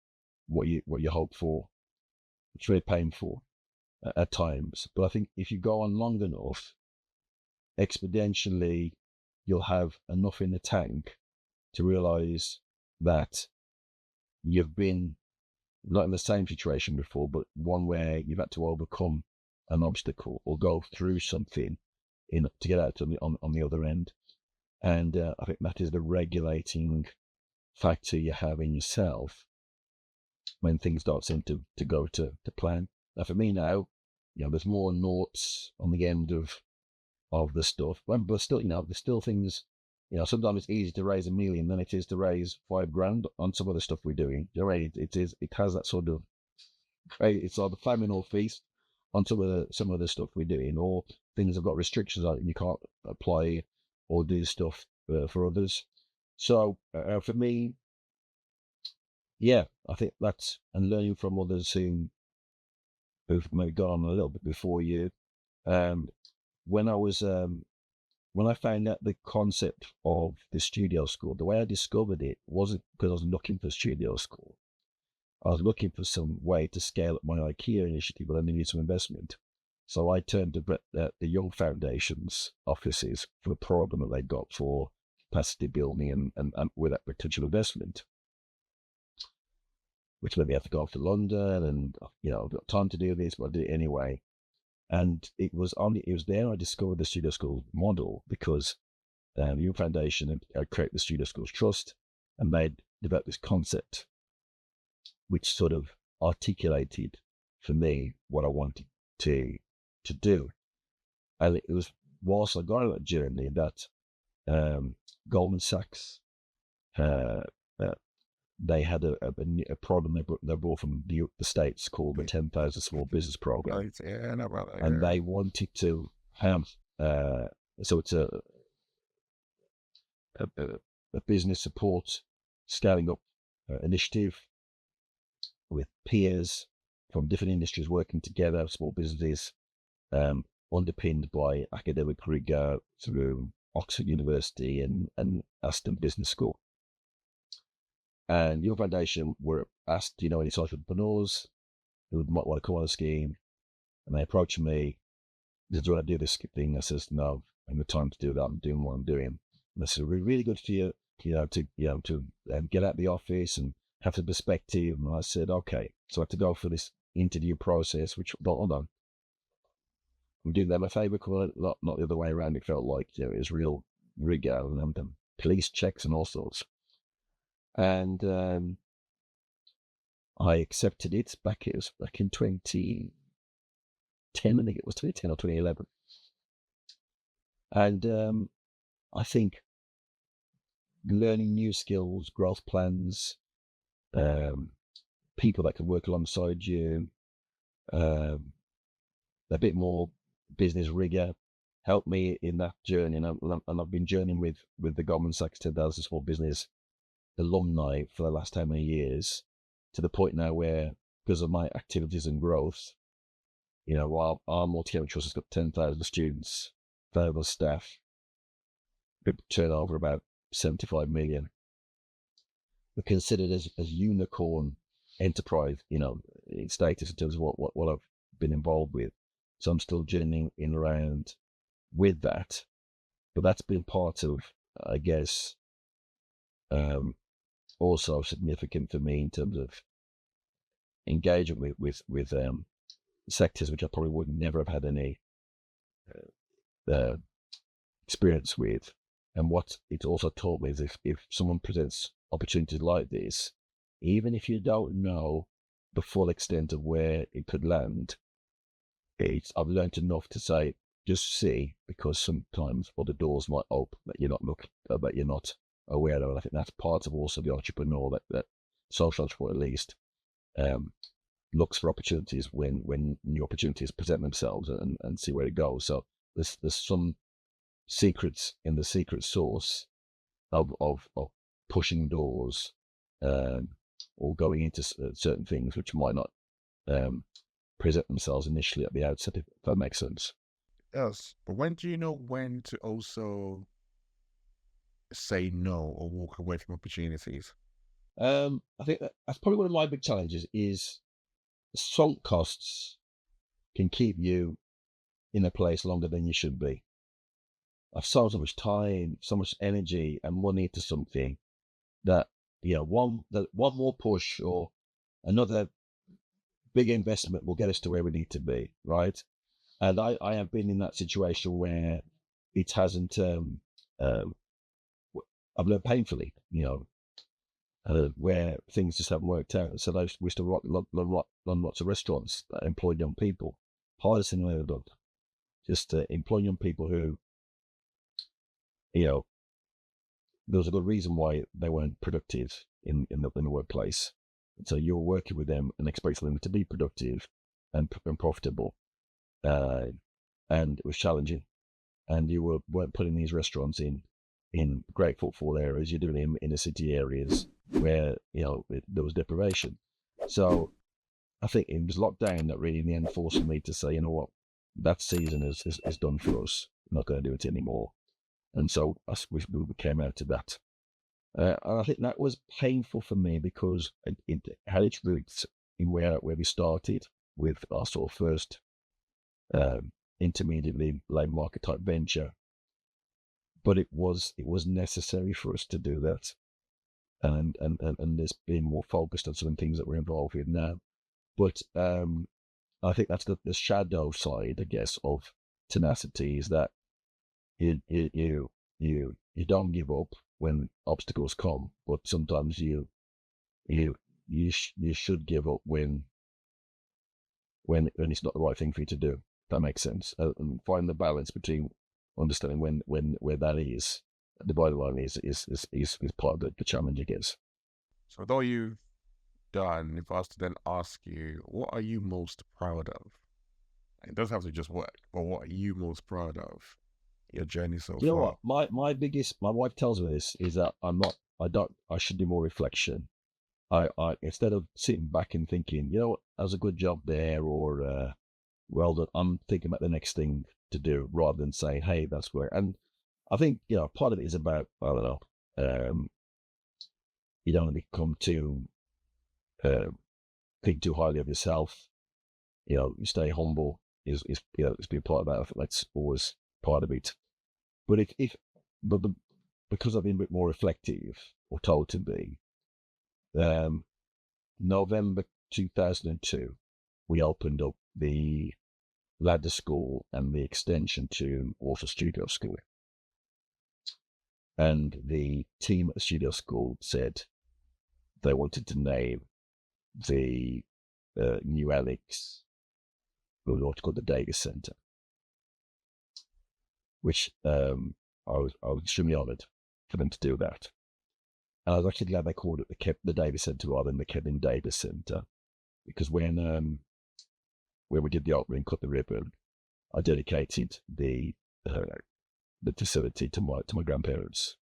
what you hope for. It's very painful at times, but I think if you go on long enough, exponentially, you'll have enough in the tank to realize that you've been not in the same situation before, but one where you've had to overcome an obstacle or go through something to get out on the other end. And I think that is the regulating factor you have in yourself when things don't seem to go to plan. Now, for me now, there's more noughts on the end of the stuff, but still, there's still things. Sometimes it's easier to raise $1 million than it is to raise $5,000 on some of the stuff we're doing. It has that sort of, it's like the famine or feast on some of the stuff we're doing, or things have got restrictions on it and you can't apply or do stuff for others. So for me, yeah, I think that's, and learning from others who who've maybe gone on a little bit before you. Um, when I was when I found out the concept of the studio school, the way I discovered it wasn't because I was looking for studio school. I was looking for some way to scale up my IKEA initiative, but I needed some investment. So I turned to the Young Foundation's offices for the program that they got for capacity building and with that potential investment, which made me have to go off to London and, I've got time to do this, but I did it anyway. And it was there I discovered the studio school model because the Young Foundation had created the Studio Schools Trust and they'd developed this concept which sort of articulated for me what I wanted to do. And it was whilst I got on that journey that Goldman Sachs, uh, uh, they had a program they brought from the States called the 10,000 Small Business Program. Right, yeah, I know about that. And Yeah. they wanted to have, so it's a business support scaling up initiative with peers from different industries working together, small businesses, underpinned by academic rigor through Oxford University and Aston Business School. And your foundation were asked, any social entrepreneurs who might want to come on the scheme, and they approached me. Do I do this thing? I says, no, I have the time to do that. I'm doing what I'm doing. And I said, we're really good for you, to get out of the office and have the perspective. And I said, okay. So I had to go for this interview process, which, hold on, I'm doing them a favour, not the other way around. It felt like it was real rigor and police checks and all sorts. And I accepted it back in 2010, I think it was 2010 or 2011. And I think learning new skills, growth plans, people that can work alongside you, a bit more business rigor helped me in that journey. And I've been journeying with the Goldman Sachs 10,000 Small Business alumni for the last how many years, to the point now where, because of my activities and growth, while our multi-academy trust has got 10,000 students, valuable staff, turnover about 75 million. We're considered as unicorn enterprise, in status in terms of what I've been involved with. So I'm still journeying in around with that, but that's been part of, I guess, also significant for me in terms of engagement with sectors which I probably would never have had any experience with. And what it also taught me is if someone presents opportunities like this, even if you don't know the full extent of where it could land, I've learned enough to say, just see, because sometimes the doors might open that you're not aware of. And I think that's part of also the entrepreneur, that social entrepreneur at least, looks for opportunities when new opportunities present themselves and see where it goes. So there's some secrets in the secret sauce of pushing doors, or going into certain things which might not present themselves initially at the outset, if that makes sense. Yes, but when do you know when to also say no or walk away from opportunities? I think that's probably one of my big challenges is sunk costs can keep you in a place longer than you should be. I've sold so much time, so much energy and money into something that, one more push or another big investment will get us to where we need to be, right? And I have been in that situation where it hasn't, I've learned painfully, where things just haven't worked out. So we used to run lots of restaurants that employed young people. Hardest thing I've ever done. Just to employ young people who, there was a good reason why they weren't productive in the workplace. And so you're working with them and expecting them to be productive and profitable. And it was challenging. And you weren't putting these restaurants in great footfall areas. You're doing them in inner city areas where, there was deprivation. So I think it was lockdown that really in the end forced me to say, you know what, that season is done for us. I'm not going to do it anymore. And so we came out of that. And I think that was painful for me because it had its roots in where we started with our sort of first intermediately labour market type venture. But it was necessary for us to do that. And there's been more focused on some things that we're involved with now. But I think that's the shadow side, I guess, of tenacity is that you don't give up when obstacles come, but sometimes you should give up when it's not the right thing for you to do. That makes sense. And find the balance between understanding when where that is. The bottom line is part of the challenge, I guess. So though you've done, if I was to then ask you, what are you most proud of? It doesn't have to just work, but what are you most proud of? Your journey so You know far. what? My wife tells me this is that I should do more reflection. I instead of sitting back and thinking, you know what, that was a good job there, or well done, I'm thinking about the next thing to do rather than saying, hey, that's where. And I think, you know, part of it is about, I don't know, you don't want to become too, think too highly of yourself. You know, you stay humble is you know, it's been part of that. I think that's always part of it. But but because I've been a bit more reflective or told to be, November 2002, we opened up the ladder school and the extension to Author Studio School. And the team at the studio school said they wanted to name the new Alex what's called the Davis Centre, which I was extremely honoured for them to do that. And I was actually glad they called it the Davis Centre rather than the Kevin Davis Centre, because when we did the opening, cut the ribbon, I dedicated the facility to my grandparents,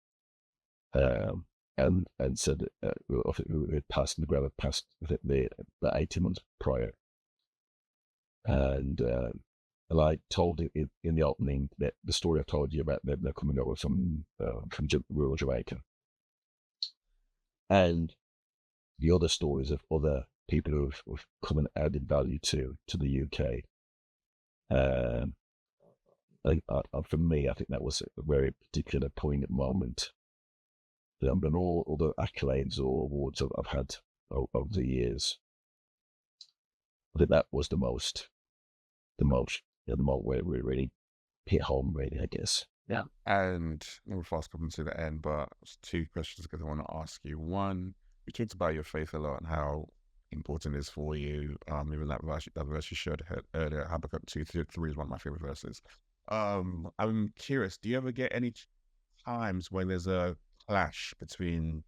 and said we had passed, my grandma passed the 18 months prior, and I told it in the opening that the story I told you about them they're coming over from rural Jamaica, and the other stories of other people who've come and added value to the UK. For me, I think that was a very particular poignant moment. And all the accolades or awards I've had over the years, I think that was the most where we really hit home, really, I guess. Yeah. And we're fast coming to the end, but it's two questions because I want to ask you. One, you talked about your faith a lot and how important it is for you. Even that verse you showed earlier, Habakkuk 2:3 is one of my favorite verses. I'm curious, do you ever get any times when there's a clash between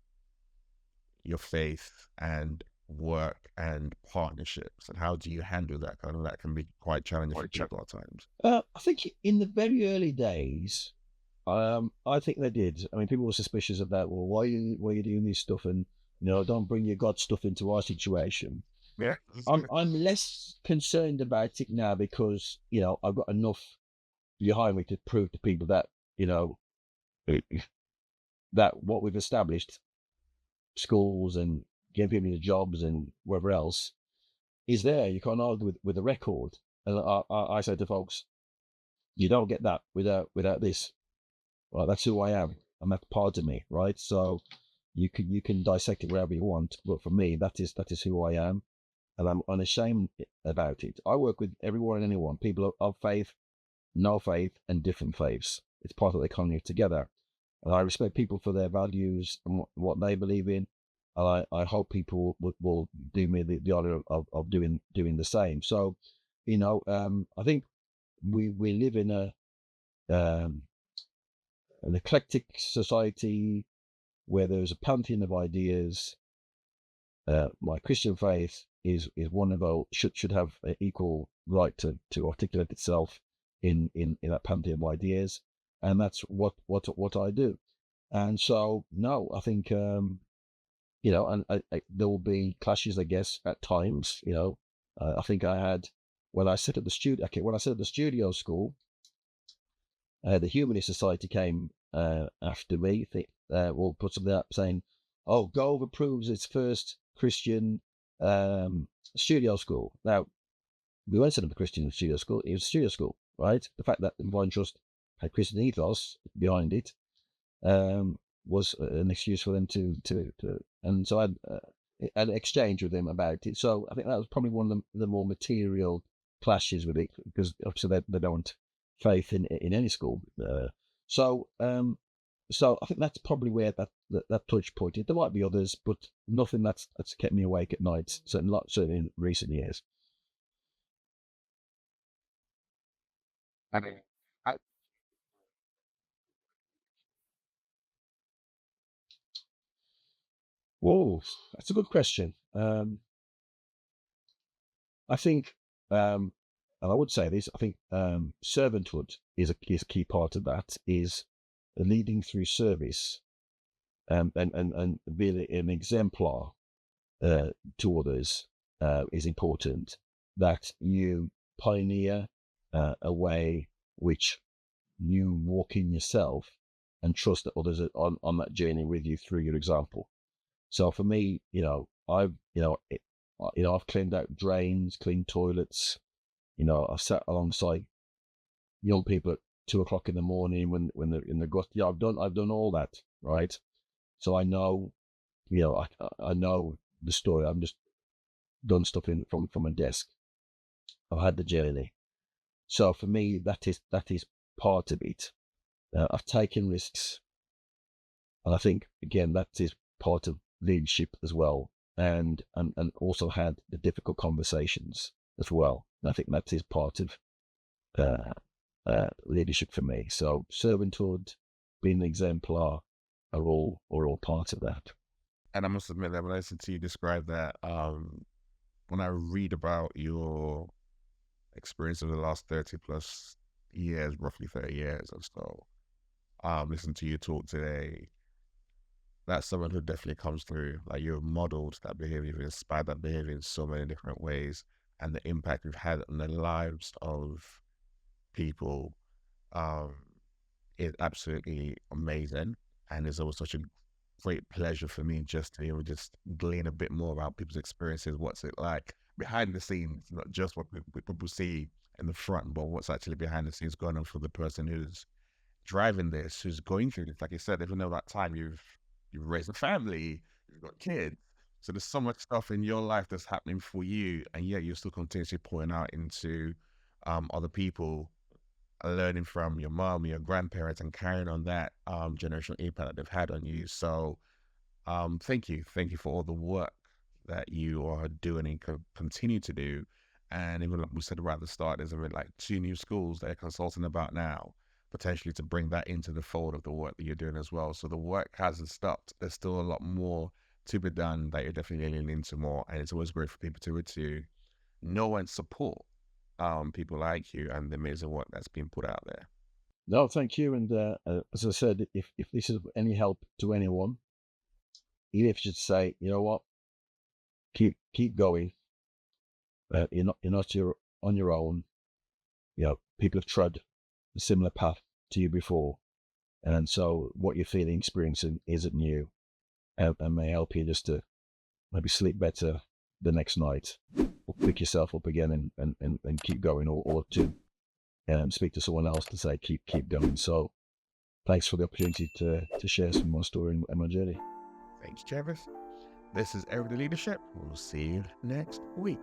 your faith and work and partnerships, and how do you handle that? Kind of that can be quite challenging for people at times. I think in the very early days, I think they did. I mean, people were suspicious of that. Well, why are you doing this stuff? And you know, don't bring your God stuff into our situation. Yeah. I'm less concerned about it now because you know I've got enough behind me to prove to people that you know that what we've established, schools and getting people into jobs and wherever else, is there. You can't argue with a record. And I say to folks, you don't get that without this. Well, that's who I am, and that's part of me, right? So you can dissect it wherever you want, but for me, that is who I am, and I'm unashamed about it. I work with everyone and anyone, people of faith, no faith, and different faiths. It's part of the economy together, and I respect people for their values and what they believe in, and I hope people will do me the honor of doing the same. So, you know, I think we live in an eclectic society where there's a pantheon of ideas. My Christian faith is one of our should have an equal right to articulate itself in that pantheon of ideas, and that's what I do. And so no, I think you know, and there will be clashes, I guess, at times. You know, I think I had when I set up the studio. Okay, when I set up the studio school, the Humanist Society came after me. Or put something up saying, "Oh, Gove approves its first Christian studio school." Now, we weren't set up a Christian studio school; it was a studio school, right? The fact that the Wine Trust had Christian ethos behind it was an excuse for them to and so I had an exchange with them about it. So I think that was probably one of the more material clashes with it, because obviously they don't want faith in any school. So I think that's probably where that touch point is. There might be others, but nothing that's kept me awake at night. Certainly in recent years. I mean, I, Whoa, that's a good question. I think, and I would say this, I think servanthood is a key part of that, is leading through service, and being an exemplar to others is important, that you pioneer a way which you walk in yourself and trust that others are on that journey with you through your example. So for me, I've cleaned out drains, cleaned toilets. I've sat alongside young people at 2 o'clock in the morning when they're in the gut. Yeah, I've done all that, right? So I know, I know the story. I'm just done stuff from a desk. I've had the journey. So for me, that is part of it. I've taken risks, and I think again that is part of leadership as well, and also had the difficult conversations as well. And I think that is part of uh, leadership for me. So servanthood, being an exemplar, are all part of that. and I must admit that when I listen to you describe that, when I read about your experience of the last 30 plus years, roughly 30 years or so, listen to you talk today, that someone who definitely comes through. Like, you've modeled that behavior, you've inspired that behavior in so many different ways, and the impact you've had on the lives of people um, is absolutely amazing. And it's always such a great pleasure for me just to just glean a bit more about people's experiences. What's it like behind the scenes, not just what people see in the front, but what's actually behind the scenes going on for the person who's driving this, who's going through this. Like you said, even though that time you've raised a family, you've got kids. So there's so much stuff in your life that's happening for you, and yet you're still continuously pouring out into other people, learning from your mom, your grandparents, and carrying on that generational impact that they've had on you. So thank you for all the work that you are doing and continue to do. And even like we said right at the start, there's like 2 new schools that are consulting about now, potentially to bring that into the fold of the work that you're doing as well. So the work hasn't stopped. There's still a lot more to be done that you're definitely leaning into more. And it's always great for people to know and support people like you and the amazing work that's being put out there. No, thank you. And as I said, if this is any help to anyone, even if you just say, you know what, keep going. You're not on your own. People have trod a similar path to you before, and so what you're feeling, experiencing isn't new, and may help you just to maybe sleep better the next night, or pick yourself up again and keep going, or to speak to someone else to say keep going. So thanks for the opportunity to share some more story and my journey. Thanks, Travis. This is Everyday Leadership. We'll see you next week.